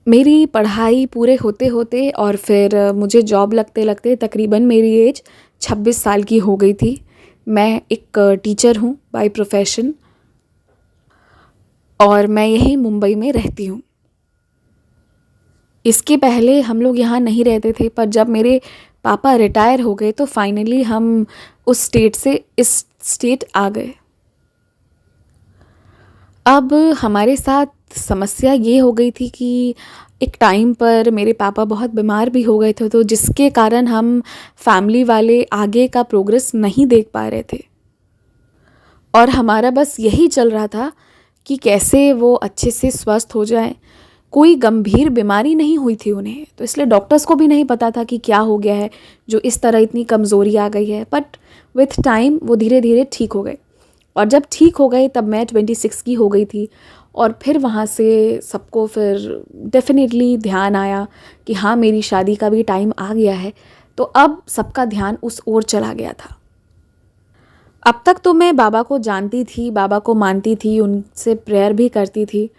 मेरी पढ़ाई पूरे होते होते और फिर मुझे जॉब लगते लगते तकरीबन मेरी एज 26 साल की हो गई थी। मैं एक टीचर हूँ बाय प्रोफेशन और मैं यहीं मुंबई में रहती हूँ। इसके पहले हम लोग यहाँ नहीं रहते थे, पर जब मेरे पापा रिटायर हो गए तो फाइनली हम उस स्टेट से इस स्टेट आ गए। अब हमारे साथ समस्या ये हो गई थी कि एक टाइम पर मेरे पापा बहुत बीमार भी हो गए थे, तो जिसके कारण हम फैमिली वाले आगे का प्रोग्रेस नहीं देख पा रहे थे और हमारा बस यही चल रहा था कि कैसे वो अच्छे से स्वस्थ हो जाएं। कोई गंभीर बीमारी नहीं हुई थी उन्हें, तो इसलिए डॉक्टर्स को भी नहीं पता था कि क्या हो गया है जो इस तरह इतनी कमज़ोरी आ गई है। बट विथ टाइम वो धीरे धीरे ठीक हो गए और जब ठीक हो गए तब मैं 26 की हो गई थी। और फिर वहाँ से सबको फिर डेफिनेटली ध्यान आया कि हाँ, मेरी शादी का भी टाइम आ गया है, तो अब सबका ध्यान उस ओर चला गया था। अब तक तो मैं बाबा को जानती थी, बाबा को मानती थी, उनसे प्रेयर भी करती थी,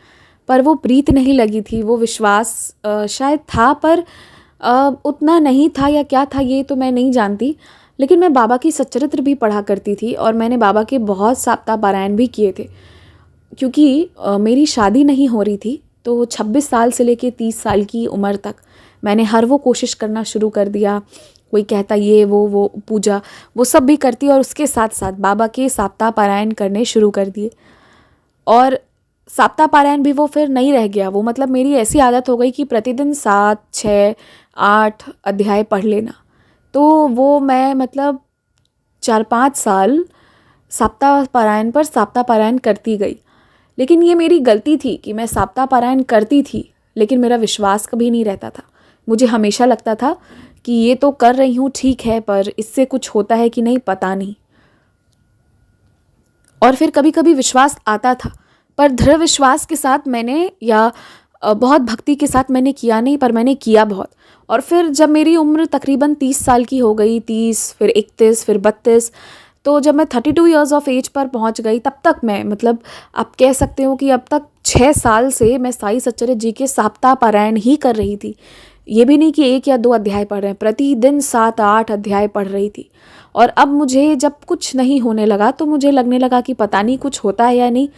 पर वो प्रीत नहीं लगी थी। वो विश्वास शायद था, पर उतना नहीं था या क्या था ये तो मैं नहीं जानती। लेकिन मैं बाबा की सच्चरित्र भी पढ़ा करती थी और मैंने बाबा के बहुत सप्ताह पारायण भी किए थे, क्योंकि मेरी शादी नहीं हो रही थी। तो 26 साल से लेके 30 साल की उम्र तक मैंने हर वो कोशिश करना शुरू कर दिया। कोई कहता ये वो पूजा वो सब भी करती और उसके साथ साथ बाबा के सप्ताह पारायण करने शुरू कर दिए। और सप्ताह पारायण भी वो फिर नहीं रह गया, वो मतलब मेरी ऐसी आदत हो गई कि प्रतिदिन 7, 6, 8 अध्याय पढ़ लेना। तो वो मैं मतलब 4-5 साल सप्ताह पारायण करती गई। लेकिन ये मेरी गलती थी कि मैं सप्ताह पारायण करती थी लेकिन मेरा विश्वास कभी नहीं रहता था। मुझे हमेशा लगता था कि ये तो कर रही हूँ ठीक है, पर इससे कुछ होता है कि नहीं पता नहीं। और फिर कभी कभी विश्वास आता था, पर दृढ़ विश्वास के साथ मैंने या बहुत भक्ति के साथ मैंने किया नहीं, पर मैंने किया बहुत। और फिर जब मेरी उम्र तकरीबन 30 साल की हो गई, 30 फिर 31 फिर 32, तो जब मैं 32 ईयर्स ऑफ एज पर पहुंच गई तब तक मैं मतलब आप कह सकते हो कि अब तक 6 साल से मैं साईं सच्चरित्र जी के सप्ताह पारायण ही कर रही थी। ये भी नहीं कि 1 या 2 अध्याय पढ़ रहे हैं, प्रतिदिन 7-8 अध्याय पढ़ रही थी। और अब मुझे जब कुछ नहीं होने लगा तो मुझे लगने लगा कि पता नहीं कुछ होता है या नहीं,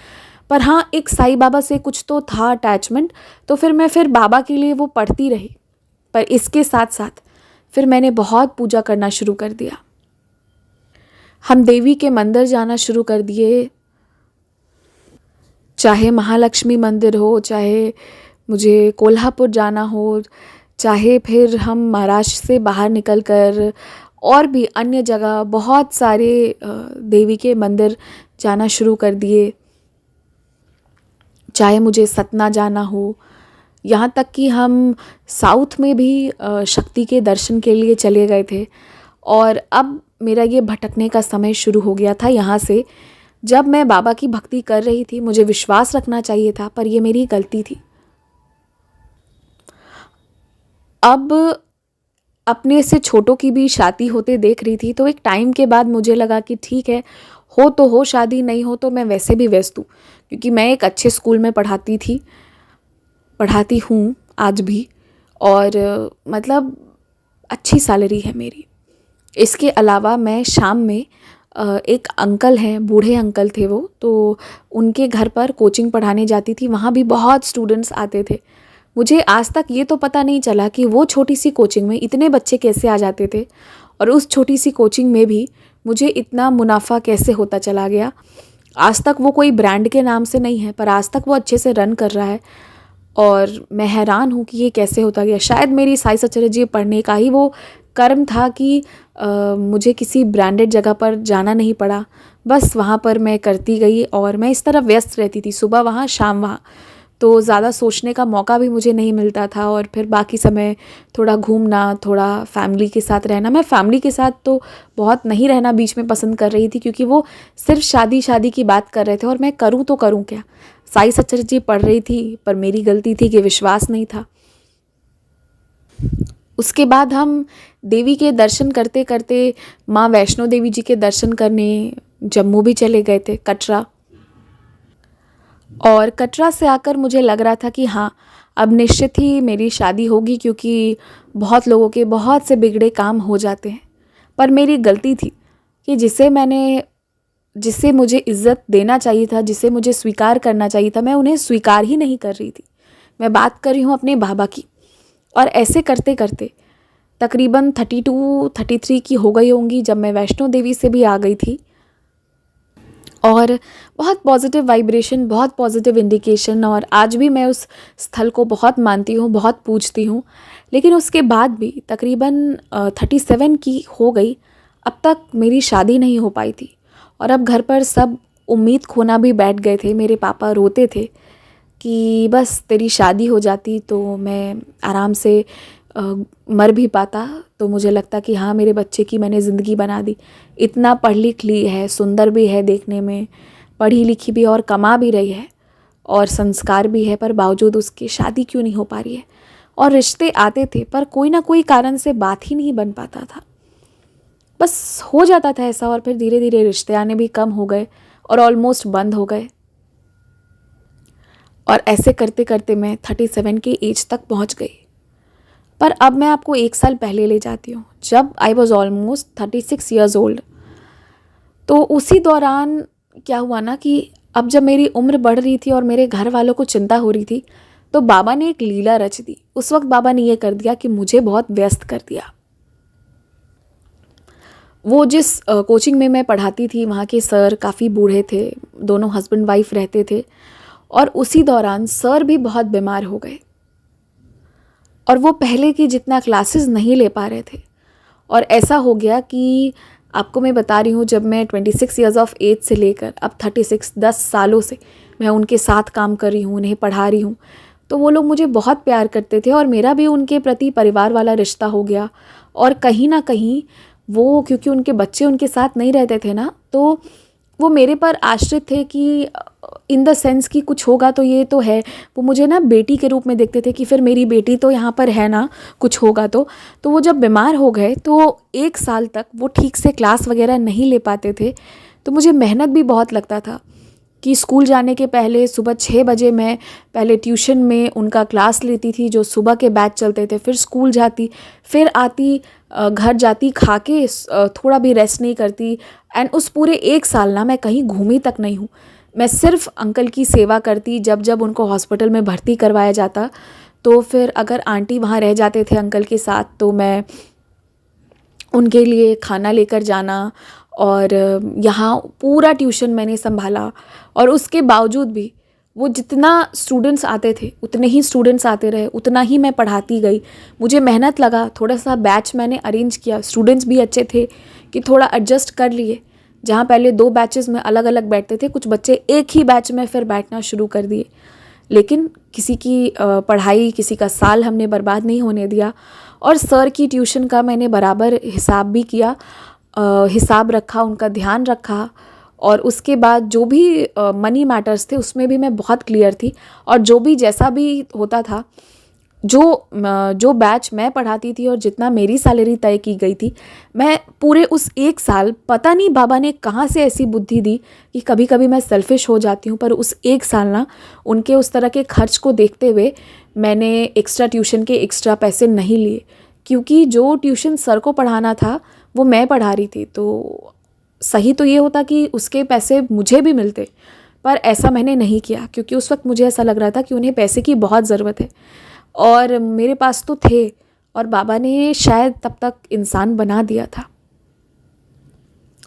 पर हाँ, एक साईं बाबा से कुछ तो था अटैचमेंट। तो फिर मैं बाबा के लिए वो पढ़ती रही, पर इसके साथ साथ फिर मैंने बहुत पूजा करना शुरू कर दिया। हम देवी के मंदिर जाना शुरू कर दिए, चाहे महालक्ष्मी मंदिर हो, चाहे मुझे कोल्हापुर जाना हो, चाहे फिर हम महाराष्ट्र से बाहर निकल कर और भी अन्य जगह बहुत सारे देवी के मंदिर जाना शुरू कर दिए। चाहे मुझे सतना जाना हो, यहाँ तक कि हम साउथ में भी शक्ति के दर्शन के लिए चले गए थे। और अब मेरा ये भटकने का समय शुरू हो गया था यहाँ से। जब मैं बाबा की भक्ति कर रही थी, मुझे विश्वास रखना चाहिए था, पर ये मेरी गलती थी। अब अपने से छोटों की भी शादी होते देख रही थी, तो एक टाइम के बाद मुझे लगा कि ठीक है, हो तो हो शादी, नहीं हो तो मैं वैसे भी व्यस्त हूँ, क्योंकि मैं एक अच्छे स्कूल में पढ़ाती हूँ आज भी। और मतलब अच्छी सैलरी है मेरी। इसके अलावा मैं शाम में एक अंकल हैं, बूढ़े अंकल थे वो, तो उनके घर पर कोचिंग पढ़ाने जाती थी। वहाँ भी बहुत स्टूडेंट्स आते थे। मुझे आज तक ये तो पता नहीं चला कि वो छोटी सी कोचिंग में इतने बच्चे कैसे आ जाते थे, और उस छोटी सी कोचिंग में भी मुझे इतना मुनाफा कैसे होता चला गया। आज तक वो कोई ब्रांड के नाम से नहीं है, पर आज तक वो अच्छे से रन कर रहा है और मैं हैरान हूँ कि ये कैसे होता गया। शायद मेरी साईं सच्चरित्र जी पढ़ने का ही वो कर्म था कि मुझे किसी ब्रांडेड जगह पर जाना नहीं पड़ा। बस वहाँ पर मैं करती गई और मैं इस तरह व्यस्त रहती थी, सुबह वहाँ शाम वहाँ, तो ज़्यादा सोचने का मौका भी मुझे नहीं मिलता था। और फिर बाकी समय थोड़ा घूमना, थोड़ा फैमिली के साथ रहना। मैं फैमिली के साथ तो बहुत नहीं रहना बीच में पसंद कर रही थी, क्योंकि वो सिर्फ शादी की बात कर रहे थे और मैं करूँ तो करूँ क्या। साईं सच्चरित्र जी पढ़ रही थी, पर मेरी गलती थी कि विश्वास नहीं था। उसके बाद हम देवी के दर्शन करते करते माँ वैष्णो देवी जी के दर्शन करने जम्मू भी चले गए थे, कटरा। और कटरा से आकर मुझे लग रहा था कि हाँ, अब निश्चित ही मेरी शादी होगी, क्योंकि बहुत लोगों के बहुत से बिगड़े काम हो जाते हैं। पर मेरी गलती थी कि जिसे मुझे इज़्ज़त देना चाहिए था, जिसे मुझे स्वीकार करना चाहिए था, मैं उन्हें स्वीकार ही नहीं कर रही थी। मैं बात कर रही हूँ अपने बाबा की। और ऐसे करते करते तकरीबन 32-33 की हो गई होंगी जब मैं वैष्णो देवी से भी आ गई थी। और बहुत पॉजिटिव वाइब्रेशन, बहुत पॉजिटिव इंडिकेशन, और आज भी मैं उस स्थल को बहुत मानती हूँ, बहुत पूजती हूँ। लेकिन उसके बाद भी तकरीबन 37 की हो गई, अब तक मेरी शादी नहीं हो पाई थी। और अब घर पर सब उम्मीद खोना भी बैठ गए थे। मेरे पापा रोते थे कि बस तेरी शादी हो जाती तो मैं आराम से मर भी पाता, तो मुझे लगता कि हाँ, मेरे बच्चे की मैंने ज़िंदगी बना दी। इतना पढ़ लिख ली है, सुंदर भी है देखने में, पढ़ी लिखी भी और कमा भी रही है और संस्कार भी है, पर बावजूद उसकी शादी क्यों नहीं हो पा रही है। और रिश्ते आते थे पर कोई ना कोई कारण से बात ही नहीं बन पाता था। बस हो जाता था ऐसा, और फिर धीरे धीरे रिश्ते आने भी कम हो गए और ऑलमोस्ट बंद हो गए। और ऐसे करते करते मैं 37 की एज तक पहुंच गई। पर अब मैं आपको एक साल पहले ले जाती हूँ, जब I was almost 36 years old. तो उसी दौरान क्या हुआ ना कि अब जब मेरी उम्र बढ़ रही थी और मेरे घर वालों को चिंता हो रही थी, तो बाबा ने एक लीला रच दी। उस वक्त बाबा ने ये कर दिया कि मुझे बहुत व्यस्त कर दिया। वो जिस कोचिंग में मैं पढ़ाती थी, वहाँ के सर काफ़ी बूढ़े थे, दोनों हस्बैंड वाइफ रहते थे। और उसी दौरान सर भी बहुत बीमार हो गए और वो पहले की जितना क्लासेस नहीं ले पा रहे थे। और ऐसा हो गया कि आपको मैं बता रही हूँ, जब मैं 26 ईयर्स ऑफ एज से लेकर अब 36, 10 सालों से मैं उनके साथ काम कर रही हूँ, उन्हें पढ़ा रही हूँ। तो वो लोग मुझे बहुत प्यार करते थे और मेरा भी उनके प्रति परिवार वाला रिश्ता हो गया। और कहीं ना कहीं वो, क्योंकि उनके बच्चे उनके साथ नहीं रहते थे ना, तो वो मेरे पर आश्रित थे कि इन द सेंस कि कुछ होगा तो ये तो है। वो मुझे ना बेटी के रूप में देखते थे कि फिर मेरी बेटी तो यहाँ पर है ना, कुछ होगा तो वो जब बीमार हो गए तो एक साल तक वो ठीक से क्लास वगैरह नहीं ले पाते थे। तो मुझे मेहनत भी बहुत लगता था कि स्कूल जाने के पहले सुबह 6 बजे मैं पहले ट्यूशन में उनका क्लास लेती थी, जो सुबह के बैच चलते थे, फिर स्कूल जाती, फिर आती, घर जाती, खा के थोड़ा भी रेस्ट नहीं करती। एंड उस पूरे एक साल ना मैं कहीं घूमी तक नहीं हूँ। मैं सिर्फ अंकल की सेवा करती। जब जब उनको हॉस्पिटल में भर्ती करवाया जाता, तो फिर अगर आंटी वहाँ रह जाते थे अंकल के साथ, तो मैं उनके लिए खाना लेकर जाना। और यहाँ पूरा ट्यूशन मैंने संभाला। और उसके बावजूद भी वो जितना स्टूडेंट्स आते थे उतने ही स्टूडेंट्स आते रहे, उतना ही मैं पढ़ाती गई। मुझे मेहनत लगा, थोड़ा सा बैच मैंने अरेंज किया, स्टूडेंट्स भी अच्छे थे कि थोड़ा एडजस्ट कर लिए। जहाँ पहले 2 बैचेस में अलग अलग बैठते थे, कुछ बच्चे एक ही बैच में फिर बैठना शुरू कर दिए। लेकिन किसी की पढ़ाई, किसी का साल हमने बर्बाद नहीं होने दिया। और सर की ट्यूशन का मैंने बराबर हिसाब भी किया, हिसाब रखा, उनका ध्यान रखा। और उसके बाद जो भी मनी मैटर्स थे उसमें भी मैं बहुत क्लियर थी। और जो भी जैसा भी होता था, जो बैच मैं पढ़ाती थी और जितना मेरी सैलरी तय की गई थी, मैं पूरे उस एक साल, पता नहीं बाबा ने कहाँ से ऐसी बुद्धि दी कि कभी कभी मैं सेल्फिश हो जाती हूँ, पर उस एक साल ना उनके उस तरह के खर्च को देखते हुए मैंने एक्स्ट्रा ट्यूशन के एक्स्ट्रा पैसे नहीं लिए। क्योंकि जो ट्यूशन सर को पढ़ाना था वो मैं पढ़ा रही थी, तो सही तो ये होता कि उसके पैसे मुझे भी मिलते। पर ऐसा मैंने नहीं किया, क्योंकि उस वक्त मुझे ऐसा लग रहा था कि उन्हें पैसे की बहुत ज़रूरत है और मेरे पास तो थे। और बाबा ने शायद तब तक इंसान बना दिया था,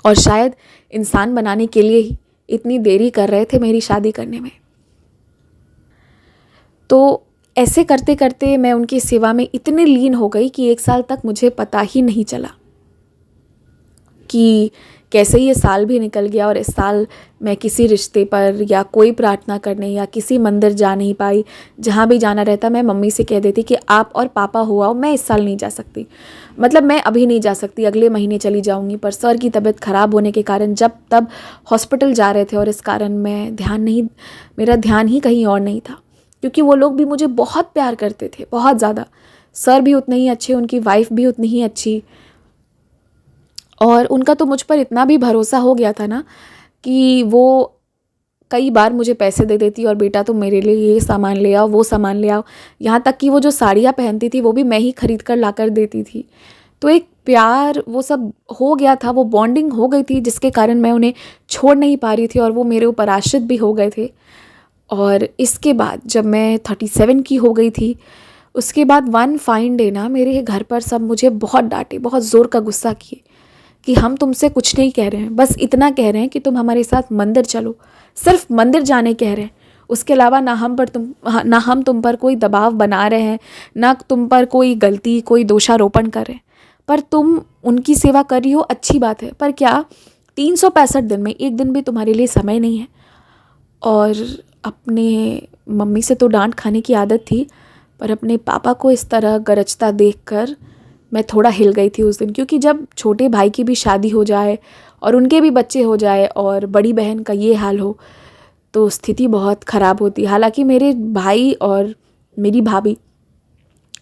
और शायद इंसान बनाने के लिए ही इतनी देरी कर रहे थे मेरी शादी करने में। तो ऐसे करते करते मैं उनकी सेवा में इतनी लीन हो गई कि एक साल तक मुझे पता ही नहीं चला कि कैसे ये साल भी निकल गया। और इस साल मैं किसी रिश्ते पर या कोई प्रार्थना करने या किसी मंदिर जा नहीं पाई। जहाँ भी जाना रहता मैं मम्मी से कह देती कि आप और पापा हो आओ, मैं इस साल नहीं जा सकती। मतलब मैं अभी नहीं जा सकती, अगले महीने चली जाऊँगी। पर सर की तबीयत ख़राब होने के कारण जब तब हॉस्पिटल जा रहे थे, और इस कारण मेरा ध्यान ही कहीं और नहीं था। क्योंकि वो लोग भी मुझे बहुत प्यार करते थे, बहुत ज़्यादा। सर भी उतने ही अच्छे, उनकी वाइफ भी उतनी ही अच्छी। और उनका तो मुझ पर इतना भी भरोसा हो गया था ना कि वो कई बार मुझे पैसे दे देती और बेटा तुम मेरे लिए ये सामान ले आओ, वो सामान ले आओ। यहाँ तक कि वो जो साड़ियाँ पहनती थी वो भी मैं ही खरीद कर ला कर देती थी। तो एक प्यार वो सब हो गया था, वो बॉन्डिंग हो गई थी जिसके कारण मैं उन्हें छोड़ नहीं पा रही थी और वो मेरे ऊपर आश्रित भी हो गए थे। और इसके बाद जब मैं 37 की हो गई थी, उसके बाद वन फाइन डे ना मेरे घर पर सब मुझे बहुत डांटे, बहुत ज़ोर का गुस्सा किए कि हम तुमसे कुछ नहीं कह रहे हैं, बस इतना कह रहे हैं कि तुम हमारे साथ मंदिर चलो, सिर्फ मंदिर जाने कह रहे हैं। उसके अलावा ना हम तुम पर कोई दबाव बना रहे हैं, ना तुम पर कोई गलती, कोई दोषारोपण कर रहे हैं। पर तुम उनकी सेवा कर रही हो, अच्छी बात है, पर क्या 365 दिन में एक दिन भी तुम्हारे लिए समय नहीं है? और अपने मम्मी से तो डांट खाने की आदत थी, पर अपने पापा को इस तरह गरजता देखकर मैं थोड़ा हिल गई थी उस दिन। क्योंकि जब छोटे भाई की भी शादी हो जाए और उनके भी बच्चे हो जाए और बड़ी बहन का ये हाल हो, तो स्थिति बहुत ख़राब होती। हालांकि मेरे भाई और मेरी भाभी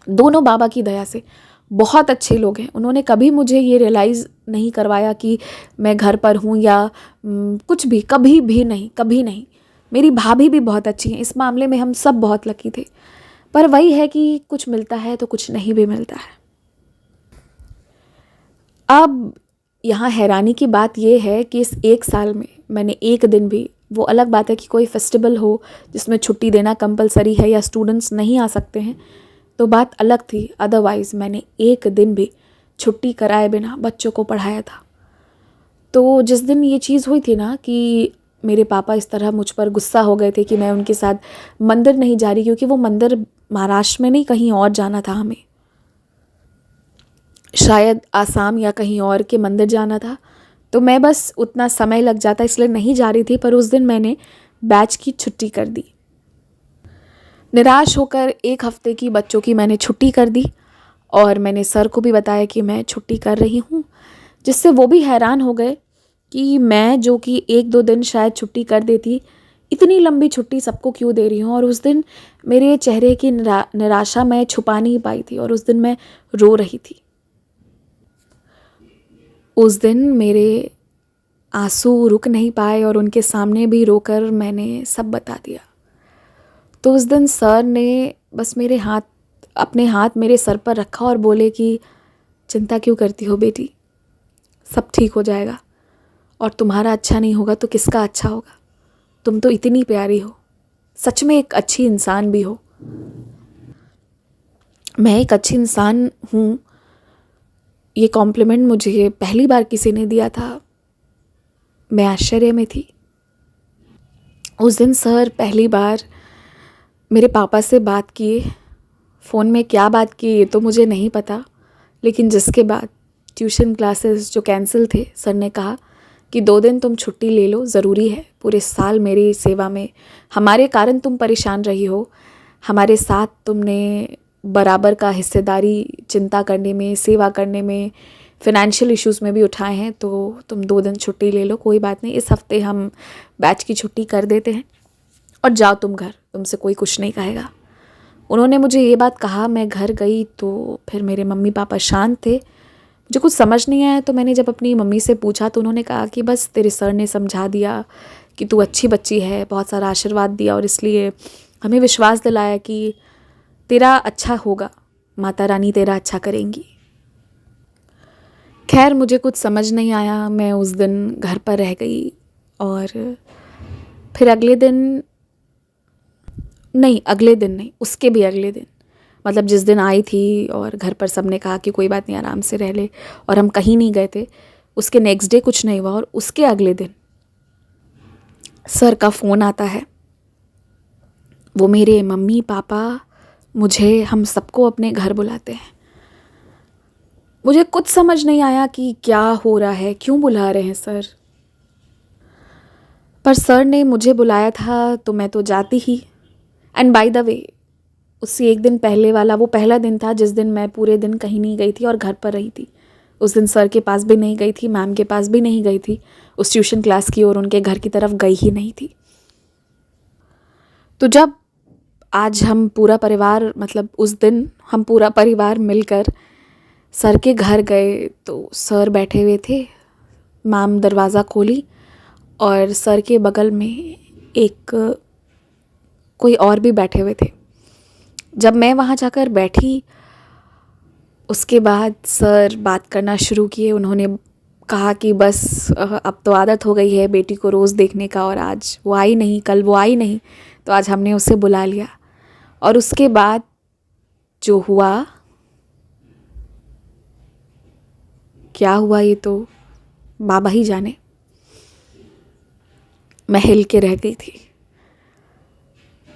दोनों बाबा की दया से बहुत अच्छे लोग हैं। उन्होंने कभी मुझे ये रियलाइज़ नहीं करवाया कि मैं घर पर हूँ या कुछ भी, कभी भी नहीं, कभी नहीं। मेरी भाभी भी बहुत अच्छी हैं, इस मामले में हम सब बहुत लकी थे। पर वही है कि कुछ मिलता है तो कुछ नहीं भी मिलता है। अब यहाँ हैरानी की बात यह है कि इस एक साल में मैंने एक दिन भी, वो अलग बात है कि कोई फेस्टिवल हो जिसमें छुट्टी देना कंपलसरी है या स्टूडेंट्स नहीं आ सकते हैं तो बात अलग थी, अदरवाइज़ मैंने एक दिन भी छुट्टी कराए बिना बच्चों को पढ़ाया था। तो जिस दिन ये चीज़ हुई थी ना कि मेरे पापा इस तरह मुझ पर गुस्सा हो गए थे कि मैं उनके साथ मंदिर नहीं जा रही, क्योंकि वो मंदिर महाराष्ट्र में नहीं कहीं और जाना था, हमें शायद आसाम या कहीं और के मंदिर जाना था। तो मैं बस उतना समय लग जाता इसलिए नहीं जा रही थी। पर उस दिन मैंने बैच की छुट्टी कर दी। निराश होकर एक हफ्ते की बच्चों की मैंने छुट्टी कर दी और मैंने सर को भी बताया कि मैं छुट्टी कर रही हूँ, जिससे वो भी हैरान हो गए कि मैं जो कि 1-2 दिन शायद छुट्टी कर देती, इतनी लंबी छुट्टी सबको क्यों दे रही हूँ। और उस दिन मेरे चेहरे की निराशा मैं छुपा नहीं पाई थी और उस दिन मैं रो रही थी। उस दिन मेरे आंसू रुक नहीं पाए और उनके सामने भी रोकर मैंने सब बता दिया। तो उस दिन सर ने बस अपने हाथ मेरे सर पर रखा और बोले कि चिंता क्यों करती हो बेटी, सब ठीक हो जाएगा, और तुम्हारा अच्छा नहीं होगा तो किसका अच्छा होगा? तुम तो इतनी प्यारी हो, सच में एक अच्छी इंसान भी हो। मैं एक अच्छी इंसान हूँ, ये कॉम्प्लीमेंट मुझे पहली बार किसी ने दिया था। मैं आश्चर्य में थी। उस दिन सर पहली बार मेरे पापा से बात किए। फ़ोन में क्या बात की ये तो मुझे नहीं पता, लेकिन जिसके बाद ट्यूशन क्लासेस जो कैंसिल थे, सर ने कहा कि 2 दिन तुम छुट्टी ले लो, ज़रूरी है। पूरे साल मेरी सेवा में हमारे कारण तुम परेशान रही हो, हमारे साथ तुमने बराबर का हिस्सेदारी चिंता करने में, सेवा करने में, फ़ाइनेंशियल इश्यूज़ में भी उठाए हैं, तो तुम 2 दिन छुट्टी ले लो, कोई बात नहीं। इस हफ्ते हम बैच की छुट्टी कर देते हैं और जाओ तुम घर, तुमसे कोई कुछ नहीं कहेगा। उन्होंने मुझे ये बात कहा, मैं घर गई तो फिर मेरे मम्मी पापा शांत थे। मुझे कुछ समझ नहीं आया तो मैंने जब अपनी मम्मी से पूछा तो उन्होंने कहा कि बस तेरे सर ने समझा दिया कि तू अच्छी बच्ची है, बहुत सारा आशीर्वाद दिया और इसलिए हमें विश्वास दिलाया कि तेरा अच्छा होगा, माता रानी तेरा अच्छा करेंगी। खैर मुझे कुछ समझ नहीं आया। मैं उस दिन घर पर रह गई और फिर अगले दिन नहीं, उसके भी अगले दिन, मतलब जिस दिन आई थी और घर पर सब ने कहा कि कोई बात नहीं, आराम से रह ले, और हम कहीं नहीं गए थे, उसके नेक्स्ट डे कुछ नहीं हुआ और उसके अगले दिन सर का फ़ोन आता है। वो मेरे मम्मी पापा, मुझे, हम सबको अपने घर बुलाते हैं। मुझे कुछ समझ नहीं आया कि क्या हो रहा है, क्यों बुला रहे हैं सर। पर सर ने मुझे बुलाया था तो मैं तो जाती ही। एंड बाय द वे, उससे एक दिन पहले वाला वो पहला दिन था जिस दिन मैं पूरे दिन कहीं नहीं गई थी और घर पर रही थी। उस दिन सर के पास भी नहीं गई थी, मैम के पास भी नहीं गई थी, उस ट्यूशन क्लास की और उनके घर की तरफ गई ही नहीं थी। तो जब आज हम पूरा परिवार, मतलब उस दिन हम पूरा परिवार मिलकर सर के घर गए तो सर बैठे हुए थे। मैम दरवाज़ा खोली और सर के बगल में एक कोई और भी बैठे हुए थे। जब मैं वहाँ जाकर बैठी, उसके बाद सर बात करना शुरू किए। उन्होंने कहा कि बस अब तो आदत हो गई है बेटी को रोज़ देखने का, और आज वो आई नहीं, कल वो आई नहीं, तो आज हमने उसे बुला लिया। और उसके बाद जो हुआ, क्या हुआ ये तो बाबा ही जाने। मैं हिल के रह गई थी।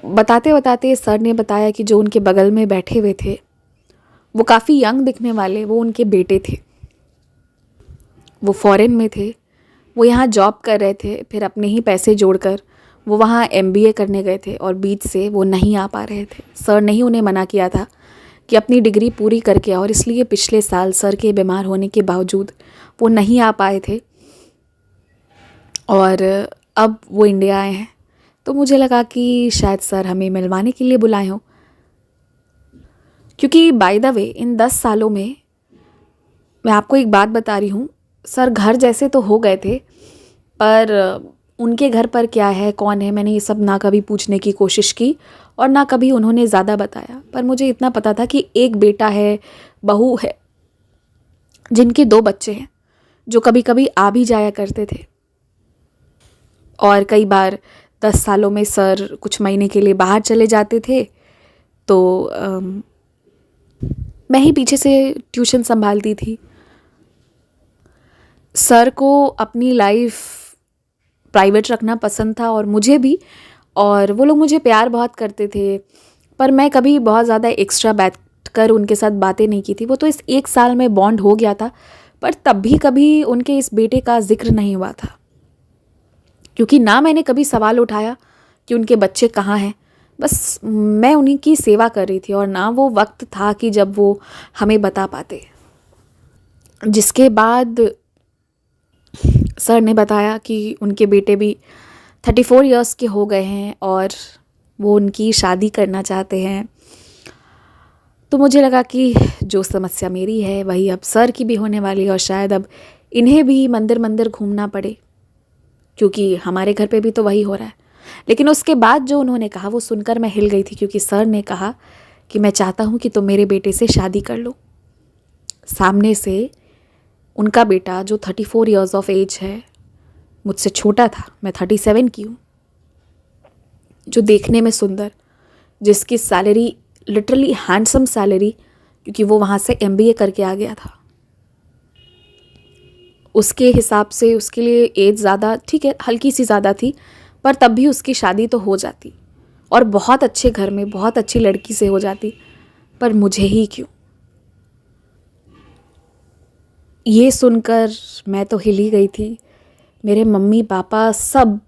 बताते बताते सर ने बताया कि जो उनके बगल में बैठे हुए थे वो काफ़ी यंग दिखने वाले, वो उनके बेटे थे। वो फॉरेन में थे, वो यहाँ जॉब कर रहे थे, फिर अपने ही पैसे जोड़कर वो वहाँ एमबीए करने गए थे और बीच से वो नहीं आ पा रहे थे। सर ने ही उन्हें मना किया था कि अपनी डिग्री पूरी करके आओ, और इसलिए पिछले साल सर के बीमार होने के बावजूद वो नहीं आ पाए थे और अब वो इंडिया आए हैं। तो मुझे लगा कि शायद सर हमें मिलवाने के लिए बुलाए हों, क्योंकि बाय द वे इन 10 सालों में मैं आपको एक बात बता रही हूँ, सर घर जैसे तो हो गए थे, पर उनके घर पर क्या है, कौन है, मैंने ये सब ना कभी पूछने की कोशिश की और ना कभी उन्होंने ज़्यादा बताया। पर मुझे इतना पता था कि एक बेटा है, बहू है, जिनके 2 बच्चे हैं, जो कभी कभी आ भी जाया करते थे। और कई बार 10 सालों में सर कुछ महीने के लिए बाहर चले जाते थे, तो मैं ही पीछे से ट्यूशन संभालती थी। सर को अपनी लाइफ प्राइवेट रखना पसंद था और मुझे भी, और वो लोग मुझे प्यार बहुत करते थे, पर मैं कभी बहुत ज़्यादा एक्स्ट्रा बैठ कर उनके साथ बातें नहीं की थी। वो तो इस 1 साल में बॉन्ड हो गया था, पर तब भी कभी उनके इस बेटे का जिक्र नहीं हुआ था, क्योंकि ना मैंने कभी सवाल उठाया कि उनके बच्चे कहाँ हैं। बस मैं उन्हीं की सेवा कर रही थी और ना वो वक्त था कि जब वो हमें बता पाते। जिसके बाद सर ने बताया कि उनके बेटे भी 34 इयर्स के हो गए हैं और वो उनकी शादी करना चाहते हैं। तो मुझे लगा कि जो समस्या मेरी है वही अब सर की भी होने वाली है, और शायद अब इन्हें भी मंदिर मंदिर घूमना पड़े, क्योंकि हमारे घर पे भी तो वही हो रहा है। लेकिन उसके बाद जो उन्होंने कहा वो सुनकर मैं हिल गई थी, क्योंकि सर ने कहा कि मैं चाहता हूँ कि तुम मेरे बेटे से शादी कर लो। सामने से उनका बेटा जो 34 इयर्स ऑफ एज है, मुझसे छोटा था, मैं 37 की हूँ, जो देखने में सुंदर, जिसकी सैलरी लिटरली हैंडसम सैलरी, क्योंकि वो वहाँ से एमबीए करके आ गया था, उसके हिसाब से उसके लिए एज ज़्यादा, ठीक है हल्की सी ज़्यादा थी, पर तब भी उसकी शादी तो हो जाती और बहुत अच्छे घर में बहुत अच्छी लड़की से हो जाती। पर मुझे ही क्यों? ये सुनकर मैं तो हिल ही गई थी। मेरे मम्मी पापा सब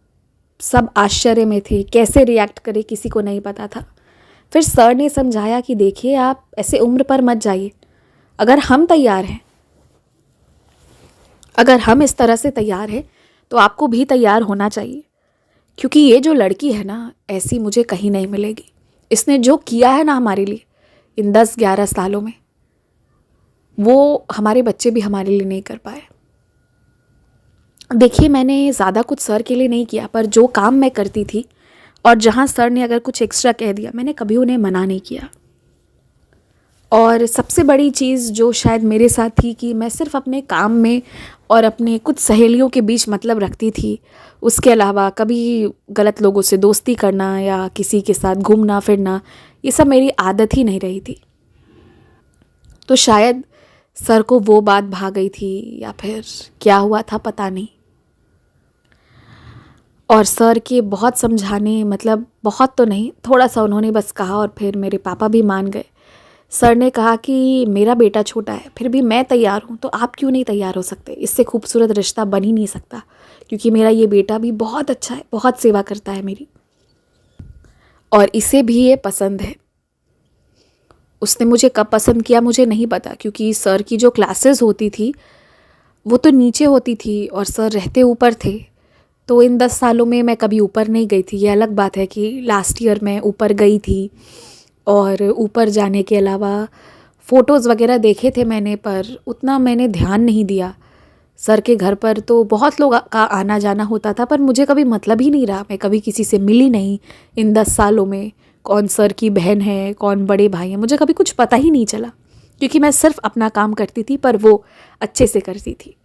आश्चर्य में थे, कैसे रिएक्ट करे किसी को नहीं पता था। फिर सर ने समझाया कि देखिए आप ऐसे उम्र पर मत जाइए, अगर हम तैयार हैं, अगर हम इस तरह से तैयार हैं तो आपको भी तैयार होना चाहिए, क्योंकि ये जो लड़की है ना, ऐसी मुझे कहीं नहीं मिलेगी। इसने जो किया है ना हमारे लिए इन 10-11 सालों में, वो हमारे बच्चे भी हमारे लिए नहीं कर पाए। देखिए मैंने ज़्यादा कुछ सर के लिए नहीं किया, पर जो काम मैं करती थी और जहाँ सर ने अगर कुछ एक्स्ट्रा कह दिया, मैंने कभी उन्हें मना नहीं किया। और सबसे बड़ी चीज़ जो शायद मेरे साथ थी कि मैं सिर्फ अपने काम में और अपने कुछ सहेलियों के बीच मतलब रखती थी, उसके अलावा कभी गलत लोगों से दोस्ती करना या किसी के साथ घूमना फिरना, ये सब मेरी आदत ही नहीं रही थी। तो शायद सर को वो बात भा गई थी, या फिर क्या हुआ था पता नहीं। और सर के बहुत समझाने, मतलब बहुत तो नहीं, थोड़ा सा उन्होंने बस कहा और फिर मेरे पापा भी मान गए। सर ने कहा कि मेरा बेटा छोटा है, फिर भी मैं तैयार हूँ, तो आप क्यों नहीं तैयार हो सकते? इससे खूबसूरत रिश्ता बन ही नहीं सकता, क्योंकि मेरा ये बेटा भी बहुत अच्छा है, बहुत सेवा करता है मेरी, और इसे भी ये पसंद है। उसने मुझे कब पसंद किया मुझे नहीं पता, क्योंकि सर की जो क्लासेस होती थी वो तो नीचे होती थी और सर रहते ऊपर थे। तो इन 10 सालों में मैं कभी ऊपर नहीं गई थी। ये अलग बात है कि लास्ट ईयर मैं ऊपर गई थी, और ऊपर जाने के अलावा फ़ोटोज़ वगैरह देखे थे मैंने, पर उतना मैंने ध्यान नहीं दिया। सर के घर पर तो बहुत लोग का आना जाना होता था, पर मुझे कभी मतलब ही नहीं रहा, मैं कभी किसी से मिली नहीं इन 10 सालों में। कौन सर की बहन है, कौन बड़े भाई हैं, मुझे कभी कुछ पता ही नहीं चला, क्योंकि मैं सिर्फ अपना काम करती थी, पर वो अच्छे से करती थी।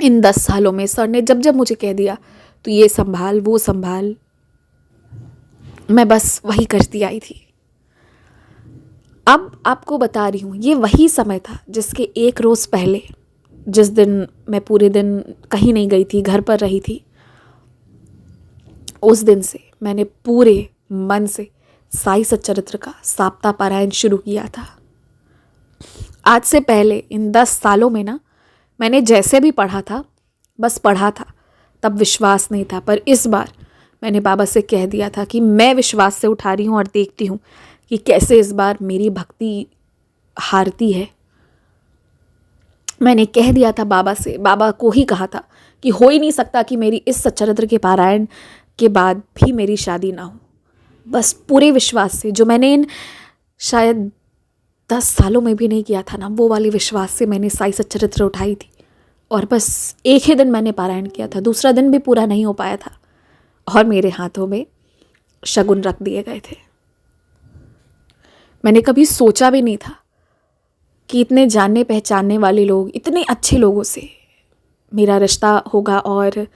इन 10 सालों में सर ने जब जब मुझे कह दिया तो ये संभाल वो संभाल, मैं बस वही करती आई थी। अब आपको बता रही हूँ, ये वही समय था जिसके एक रोज़ पहले, जिस दिन मैं पूरे दिन कहीं नहीं गई थी, घर पर रही थी, उस दिन से मैंने पूरे मन से साई सच्चरित्र का सप्ताह पारायण शुरू किया था। आज से पहले इन 10 सालों में ना, मैंने जैसे भी पढ़ा था बस पढ़ा था, तब विश्वास नहीं था, पर इस बार मैंने बाबा से कह दिया था कि मैं विश्वास से उठा रही हूँ और देखती हूँ कि कैसे इस बार मेरी भक्ति हारती है। मैंने कह दिया था बाबा से, बाबा को ही कहा था कि हो ही नहीं सकता कि मेरी इस सच्चरित्र के पारायण के बाद भी मेरी शादी ना हो। बस पूरे विश्वास से, जो मैंने इन शायद 10 सालों में भी नहीं किया था ना, वो वाले विश्वास से मैंने साई सच्चरित्र उठाई थी। और बस एक ही दिन मैंने पारायण किया था, दूसरा दिन भी पूरा नहीं हो पाया था, और मेरे हाथों में शगुन रख दिए गए थे। मैंने कभी सोचा भी नहीं था कि इतने जानने पहचानने वाले लोग, इतने अच्छे लोगों से मेरा रिश्ता होगा, और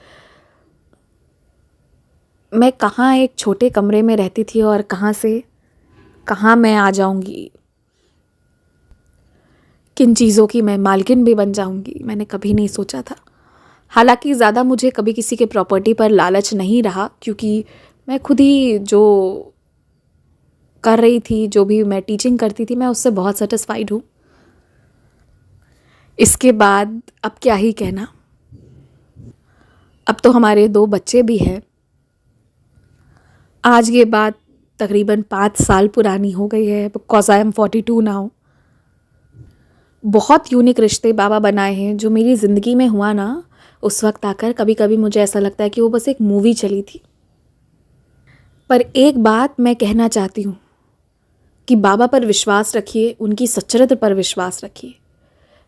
मैं कहाँ एक छोटे कमरे में रहती थी और कहाँ से कहाँ मैं आ जाऊंगी, किन चीज़ों की मैं मालकिन भी बन जाऊंगी, मैंने कभी नहीं सोचा था। हालांकि ज़्यादा मुझे कभी किसी के प्रॉपर्टी पर लालच नहीं रहा, क्योंकि मैं खुद ही जो कर रही थी, जो भी मैं टीचिंग करती थी, मैं उससे बहुत सेटिस्फाइड हूँ। इसके बाद अब क्या ही कहना, अब तो हमारे 2 बच्चे भी हैं। आज ये बात तकरीबन 5 साल पुरानी हो गई है, बिकॉज आई एम 42 नाउ। बहुत यूनिक रिश्ते बाबा बनाए हैं, जो मेरी ज़िंदगी में हुआ ना, उस वक्त आकर कभी कभी मुझे ऐसा लगता है कि वो बस एक मूवी चली थी। पर एक बात मैं कहना चाहती हूँ कि बाबा पर विश्वास रखिए, उनकी सच्चरित्र पर विश्वास रखिए।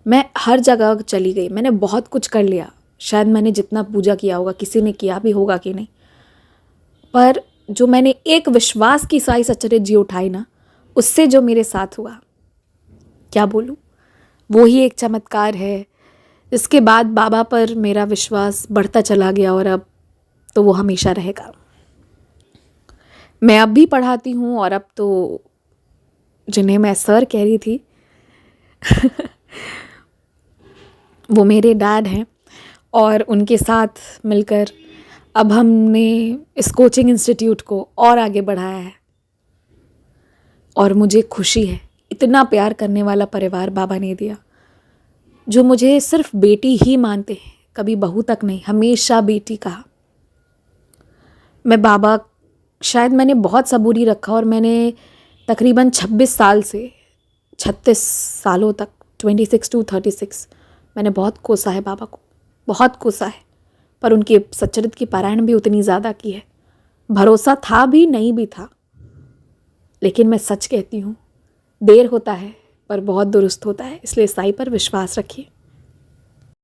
मैं हर जगह चली गई, मैंने बहुत कुछ कर लिया, शायद मैंने जितना पूजा किया होगा किसी ने किया भी होगा कि नहीं, पर जो मैंने एक विश्वास की साई सच्चरित्र जी उठाई ना, उससे जो मेरे साथ हुआ, क्या बोलूँ, वो ही एक चमत्कार है। इसके बाद बाबा पर मेरा विश्वास बढ़ता चला गया, और अब तो वो हमेशा रहेगा। मैं अब भी पढ़ाती हूँ, और अब तो जिन्हें मैं सर कह रही थी वो मेरे डैड हैं, और उनके साथ मिलकर अब हमने इस कोचिंग इंस्टीट्यूट को और आगे बढ़ाया है, और मुझे खुशी है। इतना प्यार करने वाला परिवार बाबा ने दिया, जो मुझे सिर्फ बेटी ही मानते हैं, कभी बहू तक नहीं, हमेशा बेटी कहा। मैं बाबा, शायद मैंने बहुत सबूरी रखा, और मैंने तकरीबन 36 साल से 36 सालों तक, 26 to 36, मैंने बहुत कोसा है बाबा को, बहुत कोसा है, पर उनकी सच्चरित्र की पारायण भी उतनी ज़्यादा की है। भरोसा था भी, नहीं भी था, लेकिन मैं सच कहती हूँ, देर होता है पर बहुत दुरुस्त होता है। इसलिए साई पर विश्वास रखिए।